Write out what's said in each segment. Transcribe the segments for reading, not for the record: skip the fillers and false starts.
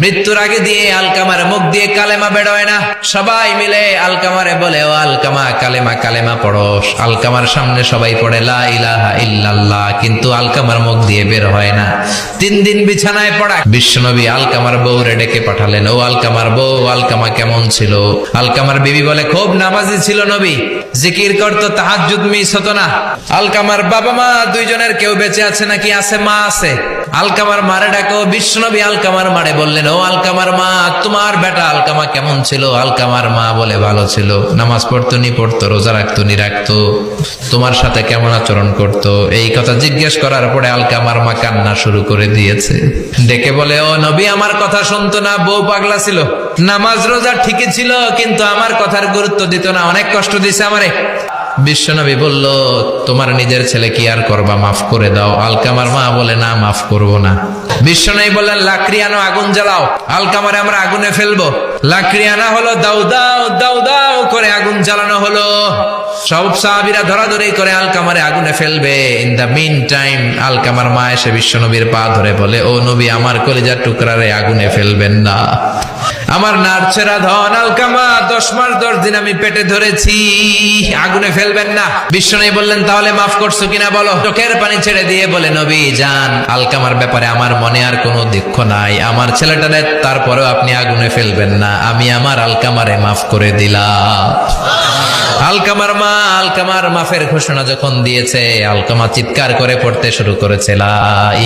মৃত্যুর আগে দিয়ে আলকামার মুখ দিয়ে কালেমা বেরোয় না। সবাই মিলে আলকামারে বলে, ও আলকামা কালেমা কালেমা পড়ো। আলকামার সামনে সবাই পড়ে লা ইলাহা ইল্লাল্লাহ, কিন্তু আলকামার মুখ দিয়ে বের হয় না। 3 দিন বিছানায় পড়া। বিশ্বনবী আলকামার বউরে ডেকে পাঠালেন, ও আলকামার বউ, আলকামা কেমন ছিল? আলকামার বিবি বলে, খুব নামাজি ছিল নবী, জিকির করতো, তাহাজ্জুদ মিস হতো না। আলকামার বাবা মা দুইজনের কেউ বেঁচে আছে নাকি? আছে, মা আছে। আলকামার মারে ডাকো। বিশ্বনবী আলকামার মারে বললেন, ও আলকামার মা, তোমার বেটা আলকামা কেমন ছিল? আলকামার মা বলে, ভালো ছিল, নামাজ পড়তো নি পড়তো, রোজা রাখতো নি রাখতো, তোমার সাথে কেমন আচরণ করতো। এই কথা জিজ্ঞেস করার পরে আলকামার মা কান্না শুরু করে দিয়েছে। ডেকে বলে, ও নবী আমার কথা শুনতো না, বউ পাগলা ছিল, নামাজ রোজা ঠিকই ছিল, কিন্তু আমার কথার গুরুত্ব দিত না, অনেক কষ্ট দিছে আমারে। বিশ্বনবী বলল, তোমার নিজের ছেলে কি আর করবা, মাফ করে দাও। আলকামার মা বলে, না মাফ করব না। বিশ্বনবী বললেন, লাকড়ি আনো, আগুন জ্বালাও, আলকামারে আমরা আগুনে ফেলবো। লাকড়ি আনা হলো, দাও দাও দাও দাও করে আগুন জ্বালানো হলো। সব সাহাবীরা ধরাধরি করে আলকামারে আগুনে ফেলবে। ইন দা মিন টাইম আলকামার মা এসে বিশ্বনবীর পা ধরে বলে, ও নবী আমার কলিজার টুকরারে আগুনে ফেলবেন না, আমার নারছেরা ধন আলকামা 10 মাস 10 দিন আমি পেটে ধরেছি, আগুনে ফেলবেন না। বিশ্বনবী বললেন, তাহলে মাফ করছো কিনা বলো। চোখের পানি ছেড়ে দিয়ে বলে, নবী জান, আলকামার ব্যাপারে আমার মনে আর কোনো দুঃখ নাই, আমার ছেলেটারে তারপরেও আপনি আগুনে ফেলবেন না, আমি আমার আলকামারে মাফ করে দিলাম। আলকামার মা আলকামার মাফের ঘোষণা যখন দিয়েছে, আলকামা চিৎকার করে পড়তে শুরু করেছে, লা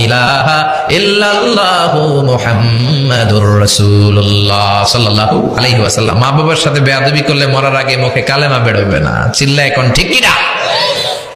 ইলাহা ইল্লাল্লাহু মুহাম্মাদুর রাসূলুল্লাহ সাল্লাল্লাহু আলাইহি ওয়াসাল্লাম। মা বাবার সাথে বেয়াদবি করলে মরার আগে মুখে কালেমা বেরোবে না, চিল্লা এখন ঠিক কিনা?